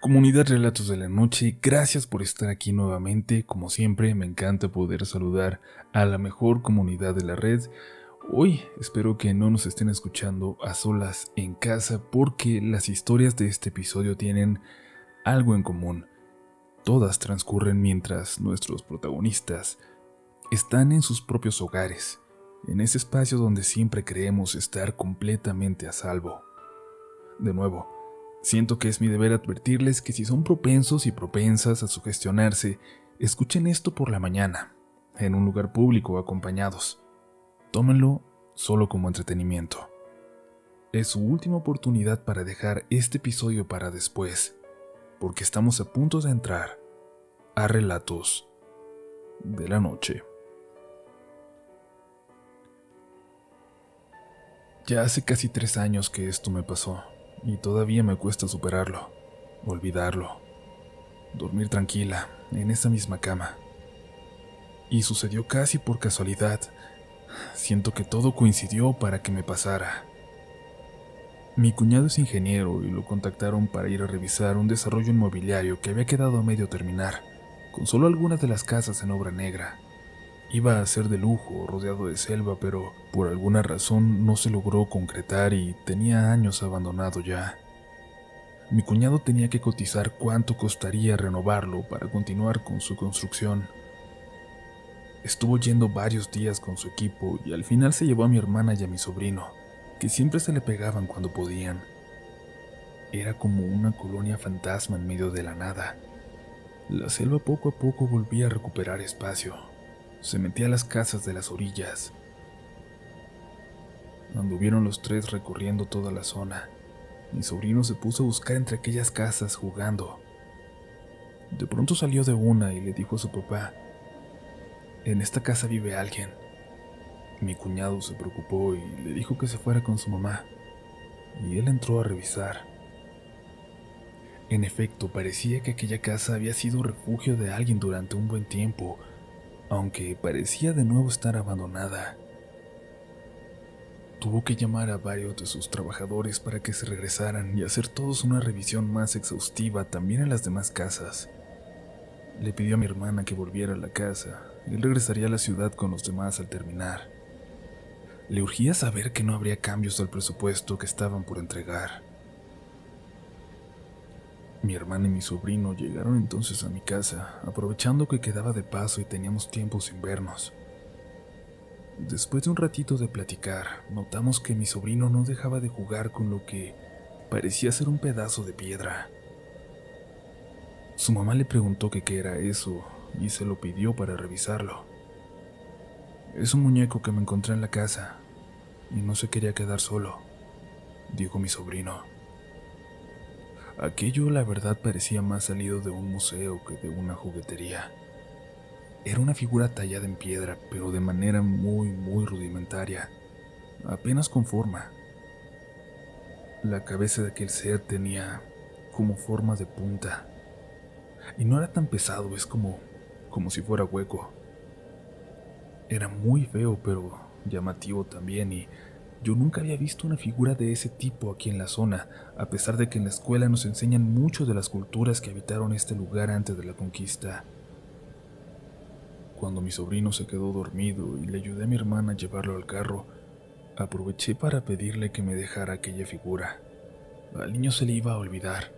Comunidad Relatos de la Noche, gracias por estar aquí nuevamente. Como siempre, me encanta poder saludar a la mejor comunidad de la red. Hoy espero que no nos estén escuchando a solas en casa porque las historias de este episodio tienen algo en común. Todas transcurren mientras nuestros protagonistas están en sus propios hogares, en ese espacio donde siempre creemos estar completamente a salvo. De nuevo, siento que es mi deber advertirles que si son propensos y propensas a sugestionarse, escuchen esto por la mañana, en un lugar público o acompañados. Tómenlo solo como entretenimiento. Es su última oportunidad para dejar este episodio para después, porque estamos a punto de entrar a Relatos de la Noche. Ya hace casi 3 años que esto me pasó, y todavía me cuesta superarlo, olvidarlo, dormir tranquila en esa misma cama. Y sucedió casi por casualidad. Siento que todo coincidió para que me pasara. Mi cuñado es ingeniero y lo contactaron para ir a revisar un desarrollo inmobiliario que había quedado a medio terminar, con solo algunas de las casas en obra negra. Iba a ser de lujo, rodeado de selva, pero por alguna razón no se logró concretar y tenía años abandonado ya. Mi cuñado tenía que cotizar cuánto costaría renovarlo para continuar con su construcción. Estuvo yendo varios días con su equipo y al final se llevó a mi hermana y a mi sobrino, que siempre se le pegaban cuando podían. Era como una colonia fantasma en medio de la nada. La selva poco a poco volvía a recuperar espacio. Se metía a las casas de las orillas. Anduvieron los tres recorriendo toda la zona. Mi sobrino se puso a buscar entre aquellas casas jugando. De pronto salió de una y le dijo a su papá: «En esta casa vive alguien». Mi cuñado se preocupó y le dijo que se fuera con su mamá, y él entró a revisar. En efecto, parecía que aquella casa había sido refugio de alguien durante un buen tiempo, aunque parecía de nuevo estar abandonada. Tuvo que llamar a varios de sus trabajadores para que se regresaran y hacer todos una revisión más exhaustiva también en las demás casas. Le pidió a mi hermana que volviera a la casa, y él regresaría a la ciudad con los demás al terminar. Le urgía saber que no habría cambios al presupuesto que estaban por entregar. Mi hermana y mi sobrino llegaron entonces a mi casa, aprovechando que quedaba de paso y teníamos tiempo sin vernos. Después de un ratito de platicar, notamos que mi sobrino no dejaba de jugar con lo que parecía ser un pedazo de piedra. Su mamá le preguntó que qué era eso y se lo pidió para revisarlo. «Es un muñeco que me encontré en la casa y no se quería quedar solo», dijo mi sobrino. Aquello, la verdad, parecía más salido de un museo que de una juguetería. Era una figura tallada en piedra, pero de manera muy rudimentaria, apenas con forma. La cabeza de aquel ser tenía como forma de punta, y no era tan pesado, es como si fuera hueco. Era muy feo, pero llamativo también, y yo nunca había visto una figura de ese tipo aquí en la zona, a pesar de que en la escuela nos enseñan mucho de las culturas que habitaron este lugar antes de la conquista. Cuando mi sobrino se quedó dormido y le ayudé a mi hermana a llevarlo al carro, aproveché para pedirle que me dejara aquella figura. Al niño se le iba a olvidar,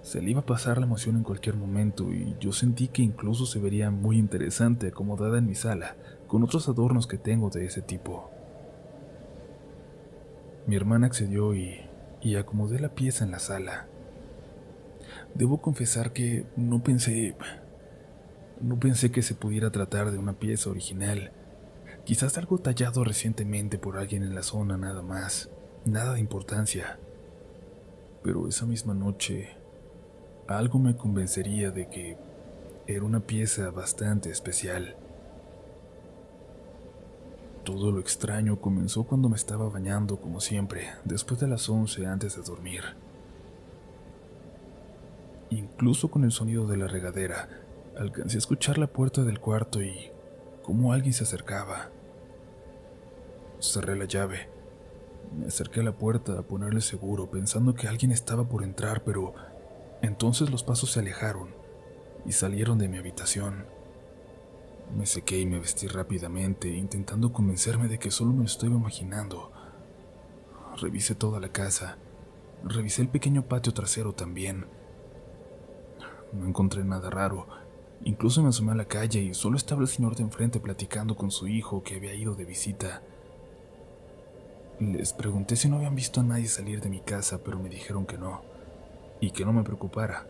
se le iba a pasar la emoción en cualquier momento, y yo sentí que incluso se vería muy interesante acomodada en mi sala, con otros adornos que tengo de ese tipo. Mi hermana accedió y acomodé la pieza en la sala. Debo confesar que no pensé que se pudiera tratar de una pieza original, quizás algo tallado recientemente por alguien en la zona nada más, nada de importancia. Pero esa misma noche, algo me convencería de que era una pieza bastante especial. Todo lo extraño comenzó cuando me estaba bañando como siempre, después de las 11 antes de dormir. Incluso con el sonido de la regadera, alcancé a escuchar la puerta del cuarto y cómo alguien se acercaba. Cerré la llave. Me acerqué a la puerta a ponerle seguro, pensando que alguien estaba por entrar, pero Entonces los pasos se alejaron y salieron de mi habitación. Me sequé y me vestí rápidamente, intentando convencerme de que solo me lo estaba imaginando. Revisé toda la casa, revisé el pequeño patio trasero también. No encontré nada raro. Incluso me asomé a la calle y solo estaba el señor de enfrente platicando con su hijo que había ido de visita. Les pregunté si no habían visto a nadie salir de mi casa, pero me dijeron que no, y que no me preocupara,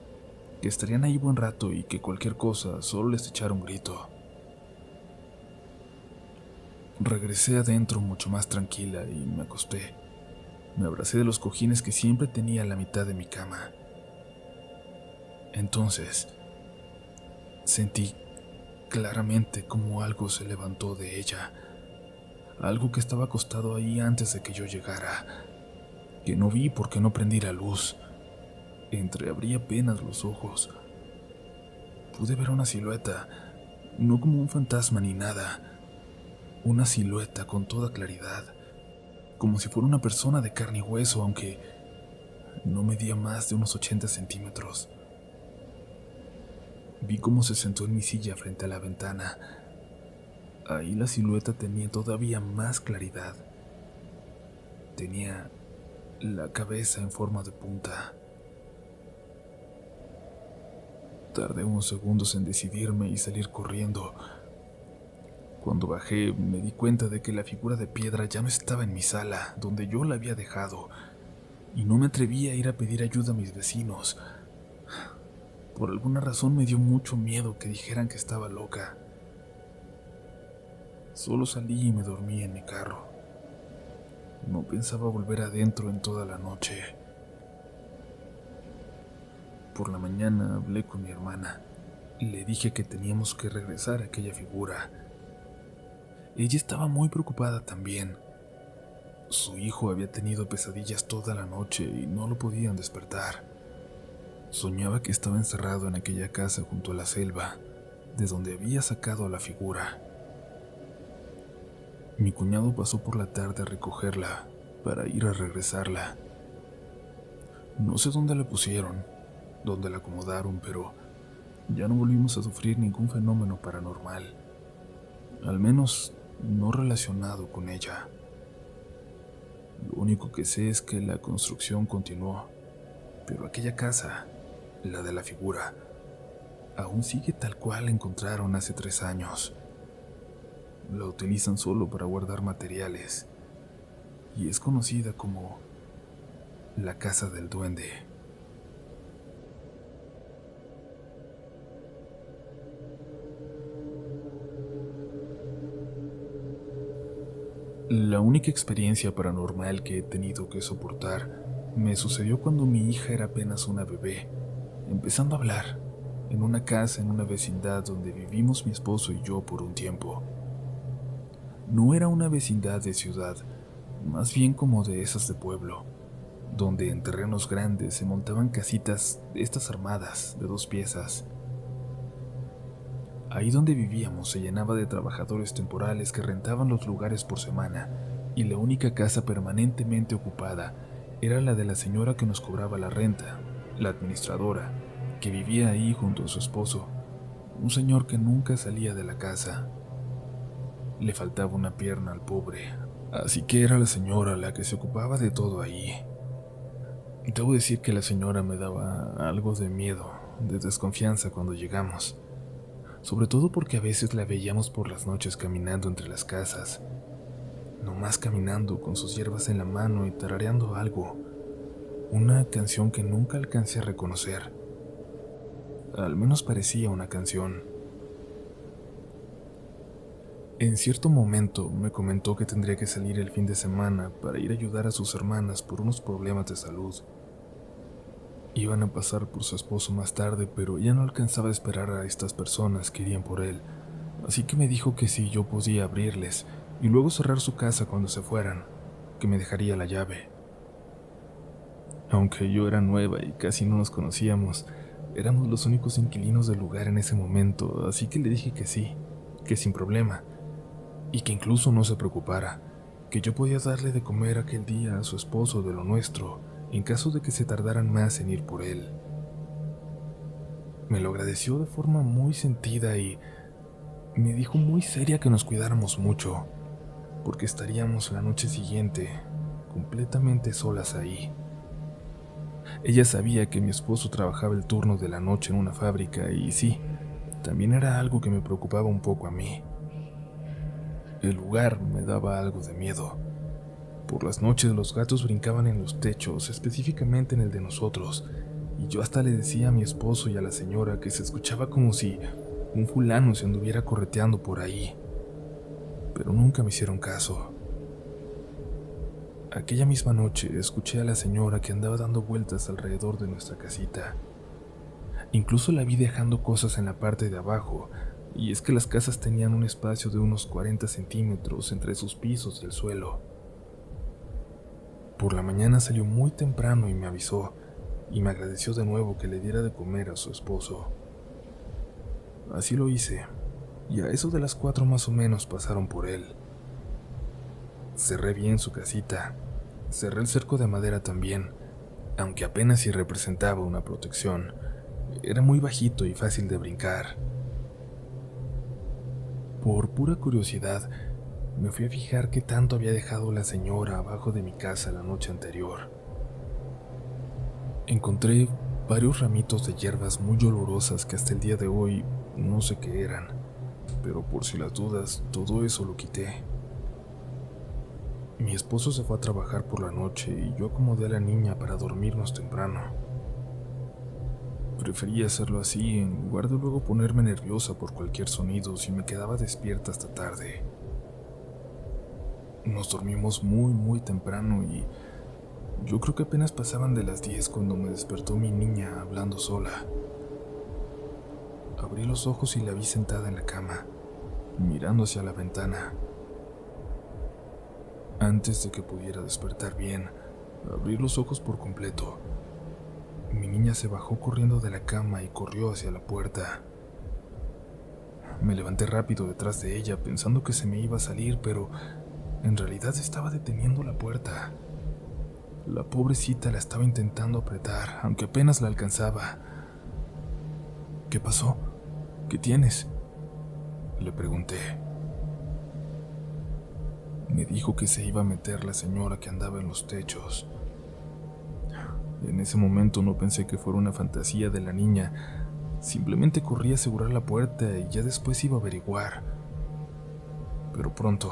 que estarían ahí buen rato y que cualquier cosa solo les echara un grito. Regresé adentro mucho más tranquila y me acosté. Me abracé de los cojines que siempre tenía a la mitad de mi cama. Entonces, sentí claramente como algo se levantó de ella, algo que estaba acostado ahí antes de que yo llegara, que no vi porque no prendí la luz. Entreabrí apenas los ojos. Pude ver una silueta, no como un fantasma ni nada, una silueta con toda claridad, como si fuera una persona de carne y hueso, aunque no medía más de unos 80 centímetros. Vi cómo se sentó en mi silla frente a la ventana. Ahí la silueta tenía todavía más claridad. Tenía la cabeza en forma de punta. Tardé unos segundos en decidirme y salir corriendo. Cuando bajé, me di cuenta de que la figura de piedra ya no estaba en mi sala, donde yo la había dejado, y no me atreví a ir a pedir ayuda a mis vecinos. Por alguna razón me dio mucho miedo que dijeran que estaba loca. Solo salí y me dormí en mi carro. No pensaba volver adentro en toda la noche. Por la mañana hablé con mi hermana. Le dije que teníamos que regresar a aquella figura. Ella estaba muy preocupada también. Su hijo había tenido pesadillas toda la noche y no lo podían despertar. Soñaba que estaba encerrado en aquella casa junto a la selva, de donde había sacado a la figura. Mi cuñado pasó por la tarde a recogerla para ir a regresarla. No sé dónde la pusieron, dónde la acomodaron, pero ya no volvimos a sufrir ningún fenómeno paranormal, al menos no relacionado con ella. Lo único que sé es que la construcción continuó, pero aquella casa, la de la figura, aún sigue tal cual la encontraron hace 3 años. La utilizan solo para guardar materiales y es conocida como la Casa del Duende. La única experiencia paranormal que he tenido que soportar me sucedió cuando mi hija era apenas una bebé, empezando a hablar, en una casa en una vecindad donde vivimos mi esposo y yo por un tiempo. No era una vecindad de ciudad, más bien como de esas de pueblo, donde en terrenos grandes se montaban casitas de estas armadas de 2 piezas. Ahí donde vivíamos se llenaba de trabajadores temporales que rentaban los lugares por semana, y la única casa permanentemente ocupada era la de la señora que nos cobraba la renta, la administradora, que vivía ahí junto a su esposo, un señor que nunca salía de la casa. Le faltaba una pierna al pobre, así que era la señora la que se ocupaba de todo ahí. Debo decir que la señora me daba algo de miedo, de desconfianza cuando llegamos, sobre todo porque a veces la veíamos por las noches caminando entre las casas, nomás caminando con sus hierbas en la mano y tarareando algo, una canción que nunca alcancé a reconocer. Al menos parecía una canción. En cierto momento me comentó que tendría que salir el fin de semana para ir a ayudar a sus hermanas por unos problemas de salud. Iban a pasar por su esposo más tarde, pero ya no alcanzaba a esperar a estas personas que irían por él, así que me dijo que si yo podía abrirles y luego cerrar su casa cuando se fueran, que me dejaría la llave. Aunque yo era nueva y casi no nos conocíamos, éramos los únicos inquilinos del lugar en ese momento, así que le dije que sí, que sin problema, y que incluso no se preocupara, que yo podía darle de comer aquel día a su esposo de lo nuestro, en caso de que se tardaran más en ir por él. Me lo agradeció de forma muy sentida y me dijo muy seria que nos cuidáramos mucho, porque estaríamos la noche siguiente completamente solas ahí. Ella sabía que mi esposo trabajaba el turno de la noche en una fábrica y sí, también era algo que me preocupaba un poco a mí. El lugar me daba algo de miedo. Por las noches los gatos brincaban en los techos, específicamente en el de nosotros, y yo hasta le decía a mi esposo y a la señora que se escuchaba como si un fulano se anduviera correteando por ahí, pero nunca me hicieron caso. Aquella misma noche escuché a la señora que andaba dando vueltas alrededor de nuestra casita. Incluso la vi dejando cosas en la parte de abajo, y es que las casas tenían un espacio de unos 40 centímetros entre sus pisos y el suelo. Por la mañana salió muy temprano y me avisó, y me agradeció de nuevo que le diera de comer a su esposo. Así lo hice, y a eso de las 4 más o menos pasaron por él. Cerré bien su casita, cerré el cerco de madera también, aunque apenas si representaba una protección. Era muy bajito y fácil de brincar. Por pura curiosidad, me fui a fijar qué tanto había dejado la señora abajo de mi casa la noche anterior. Encontré varios ramitos de hierbas muy olorosas que hasta el día de hoy no sé qué eran, pero por si las dudas, todo eso lo quité. Mi esposo se fue a trabajar por la noche y yo acomodé a la niña para dormirnos temprano. Preferí hacerlo así en lugar de luego ponerme nerviosa por cualquier sonido si me quedaba despierta hasta tarde. Nos dormimos muy temprano y yo creo que apenas pasaban de las 10 cuando me despertó mi niña hablando sola. Abrí los ojos y la vi sentada en la cama, mirando hacia la ventana. Antes de que pudiera despertar bien, abrí los ojos por completo. Mi niña se bajó corriendo de la cama y corrió hacia la puerta. Me levanté rápido detrás de ella pensando que se me iba a salir, pero en realidad estaba deteniendo la puerta. La pobrecita la estaba intentando apretar, aunque apenas la alcanzaba. ¿Qué pasó? ¿Qué tienes?, le pregunté. Me dijo que se iba a meter la señora que andaba en los techos. En ese momento no pensé que fuera una fantasía de la niña. Simplemente corrí a asegurar la puerta y ya después iba a averiguar. Pero pronto,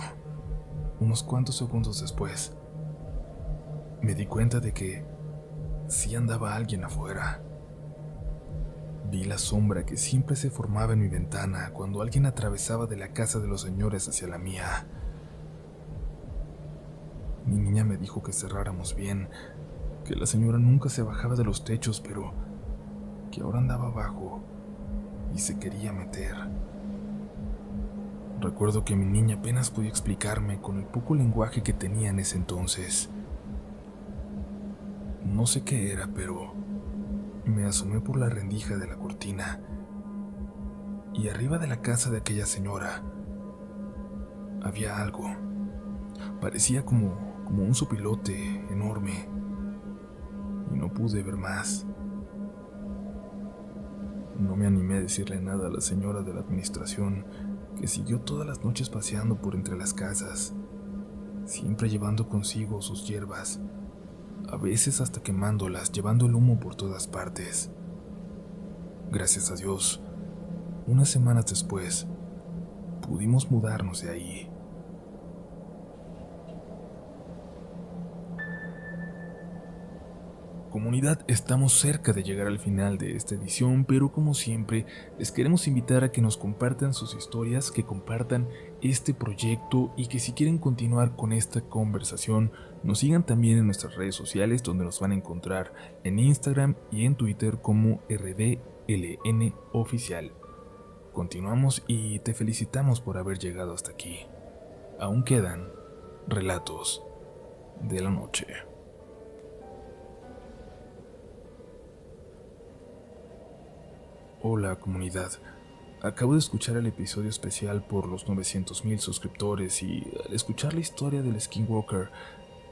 unos cuantos segundos después, me di cuenta de que sí andaba alguien afuera. Vi la sombra que siempre se formaba en mi ventana cuando alguien atravesaba de la casa de los señores hacia la mía. Mi niña me dijo que cerráramos bien, que la señora nunca se bajaba de los techos, pero que ahora andaba abajo y se quería meter. Recuerdo que mi niña apenas podía explicarme con el poco lenguaje que tenía en ese entonces. No sé qué era, pero me asomé por la rendija de la cortina y arriba de la casa de aquella señora había algo. Parecía como un sopilote enorme y no pude ver más. No me animé a decirle nada a la señora de la administración, que siguió todas las noches paseando por entre las casas, siempre llevando consigo sus hierbas, a veces hasta quemándolas, llevando el humo por todas partes. Gracias a Dios, unas semanas después, pudimos mudarnos de ahí. Comunidad, estamos cerca de llegar al final de esta edición, pero como siempre, les queremos invitar a que nos compartan sus historias, que compartan este proyecto y que si quieren continuar con esta conversación, nos sigan también en nuestras redes sociales, donde nos van a encontrar en Instagram y en Twitter como RDLN Oficial. Continuamos y te felicitamos por haber llegado hasta aquí. Aún quedan relatos de la noche. Hola comunidad, acabo de escuchar el episodio especial por los 900,000 suscriptores y al escuchar la historia del Skinwalker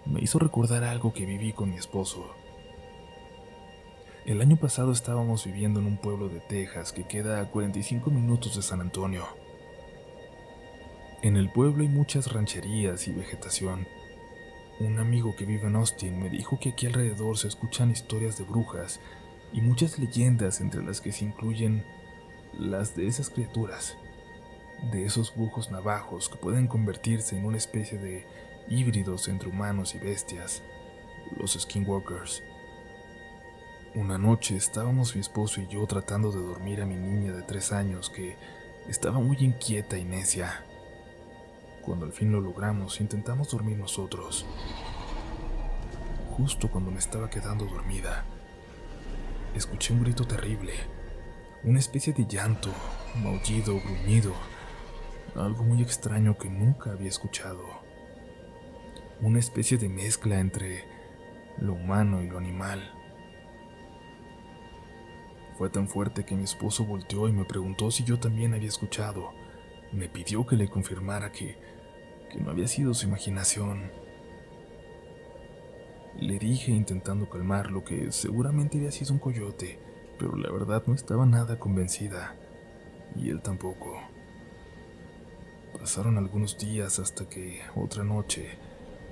me hizo recordar algo que viví con mi esposo. El año pasado estábamos viviendo en un pueblo de Texas que queda a 45 minutos de San Antonio. En el pueblo hay muchas rancherías y vegetación. Un amigo que vive en Austin me dijo que aquí alrededor se escuchan historias de brujas y muchas leyendas, entre las que se incluyen las de esas criaturas, de esos brujos navajos que pueden convertirse en una especie de híbridos entre humanos y bestias, los skinwalkers. Una noche estábamos mi esposo y yo tratando de dormir a mi niña de 3 años que estaba muy inquieta y necia. Cuando al fin lo logramos, intentamos dormir nosotros. Justo cuando me estaba quedando dormida, escuché un grito terrible, una especie de llanto, maullido, gruñido, algo muy extraño que nunca había escuchado. Una especie de mezcla entre lo humano y lo animal. Fue tan fuerte que mi esposo volteó y me preguntó si yo también había escuchado. Me pidió que le confirmara que no había sido su imaginación. Le dije, intentando calmarlo, que seguramente había sido un coyote, pero la verdad no estaba nada convencida, y él tampoco. Pasaron algunos días hasta que, otra noche,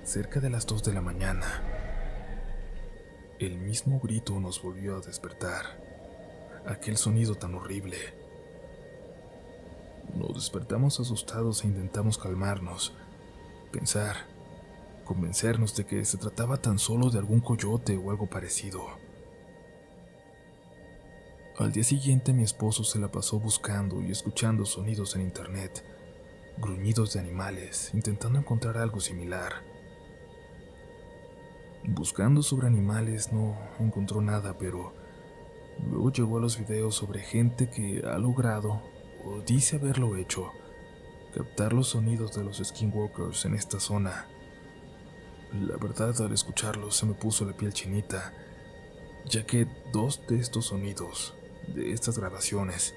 cerca de las 2 de la mañana, el mismo grito nos volvió a despertar. Aquel sonido tan horrible. Nos despertamos asustados e intentamos calmarnos, pensar, convencernos de que se trataba tan solo de algún coyote o algo parecido. Al día siguiente mi esposo se la pasó buscando y escuchando sonidos en internet, gruñidos de animales, intentando encontrar algo similar. Buscando sobre animales no encontró nada, pero luego llegó a los videos sobre gente que ha logrado, o dice haberlo hecho, captar los sonidos de los skinwalkers en esta zona. La verdad, al escucharlos se me puso la piel chinita, ya que 2 de estos sonidos, de estas grabaciones,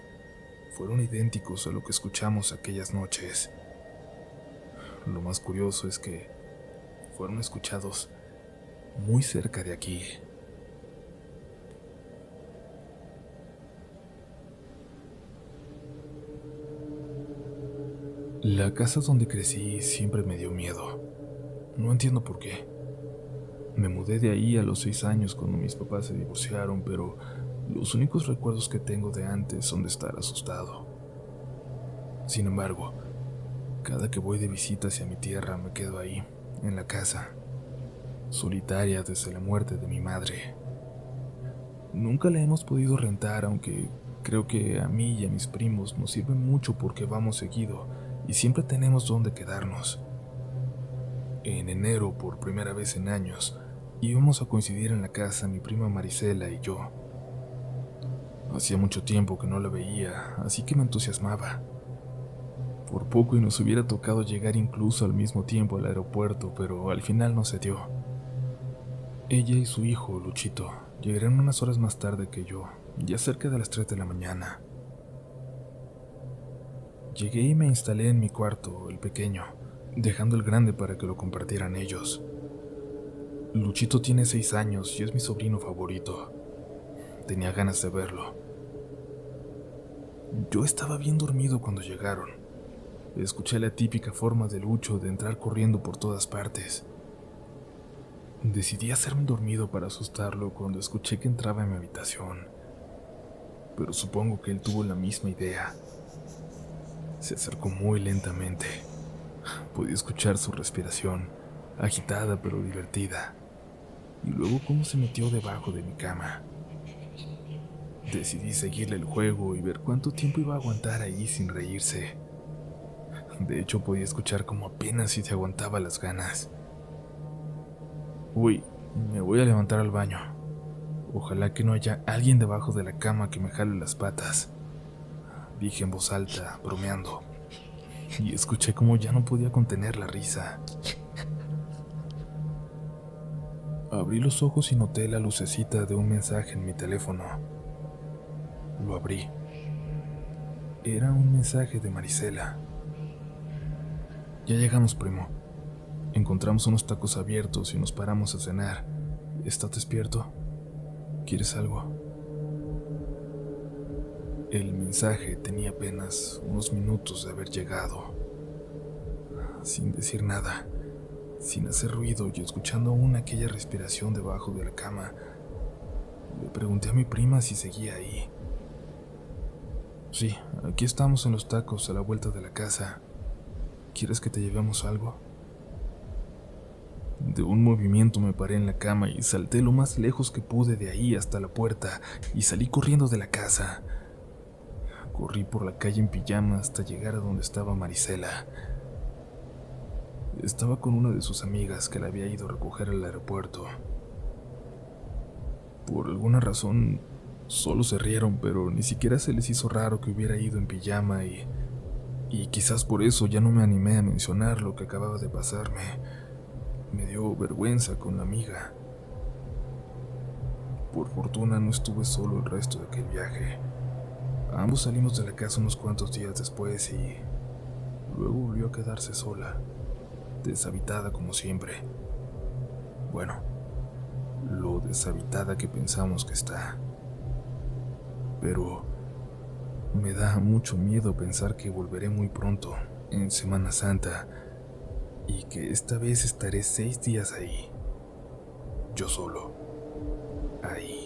fueron idénticos a lo que escuchamos aquellas noches. Lo más curioso es que fueron escuchados muy cerca de aquí. La casa donde crecí siempre me dio miedo. No entiendo por qué. Me mudé de ahí a los 6 años cuando mis papás se divorciaron, pero los únicos recuerdos que tengo de antes son de estar asustado. Sin embargo, cada que voy de visita hacia mi tierra me quedo ahí, en la casa, solitaria desde la muerte de mi madre. Nunca la hemos podido rentar, aunque creo que a mí y a mis primos nos sirve mucho porque vamos seguido y siempre tenemos donde quedarnos. En enero, por primera vez en años, íbamos a coincidir en la casa mi prima Marisela y yo. Hacía mucho tiempo que no la veía, así que me entusiasmaba. Por poco y nos hubiera tocado llegar incluso al mismo tiempo al aeropuerto, pero al final no se dio. Ella y su hijo, Luchito, llegaron unas horas más tarde que yo, ya cerca de las 3 de la mañana. Llegué y me instalé en mi cuarto, el pequeño, dejando el grande para que lo compartieran ellos. Luchito tiene 6 años y es mi sobrino favorito. Tenía ganas de verlo. Yo estaba bien dormido cuando llegaron. Escuché la típica forma de Lucho de entrar corriendo por todas partes. Decidí hacerme dormido para asustarlo cuando escuché que entraba en mi habitación. Pero supongo que él tuvo la misma idea. Se acercó muy lentamente. Podía escuchar su respiración, agitada pero divertida, y luego cómo se metió debajo de mi cama. Decidí seguirle el juego y ver cuánto tiempo iba a aguantar ahí sin reírse. De hecho, podía escuchar cómo apenas si se aguantaba las ganas. Uy, me voy a levantar al baño. Ojalá que no haya alguien debajo de la cama que me jale las patas, dije en voz alta, bromeando, y escuché cómo ya no podía contener la risa. Abrí los ojos y noté la lucecita de un mensaje en mi teléfono. Lo abrí. Era un mensaje de Marisela. Ya llegamos, primo. Encontramos unos tacos abiertos y nos paramos a cenar. ¿Estás despierto? ¿Quieres algo? El mensaje tenía apenas unos minutos de haber llegado. Sin decir nada, sin hacer ruido y escuchando aún aquella respiración debajo de la cama, le pregunté a mi prima si seguía ahí. Sí, aquí estamos en los tacos a la vuelta de la casa. ¿Quieres que te llevemos algo? De un movimiento me paré en la cama y salté lo más lejos que pude de ahí hasta la puerta y salí corriendo de la casa. Corrí por la calle en pijama hasta llegar a donde estaba Marisela. Estaba con una de sus amigas que la había ido a recoger al aeropuerto. Por alguna razón, solo se rieron, pero ni siquiera se les hizo raro que hubiera ido en pijama y quizás por eso ya no me animé a mencionar lo que acababa de pasarme. Me dio vergüenza con la amiga. Por fortuna no estuve solo el resto de aquel viaje. Ambos salimos de la casa unos cuantos días después y luego volvió a quedarse sola, deshabitada como siempre. Bueno, lo deshabitada que pensamos que está. Pero me da mucho miedo pensar que volveré muy pronto, en Semana Santa, y que esta vez estaré 6 días ahí, yo solo, ahí.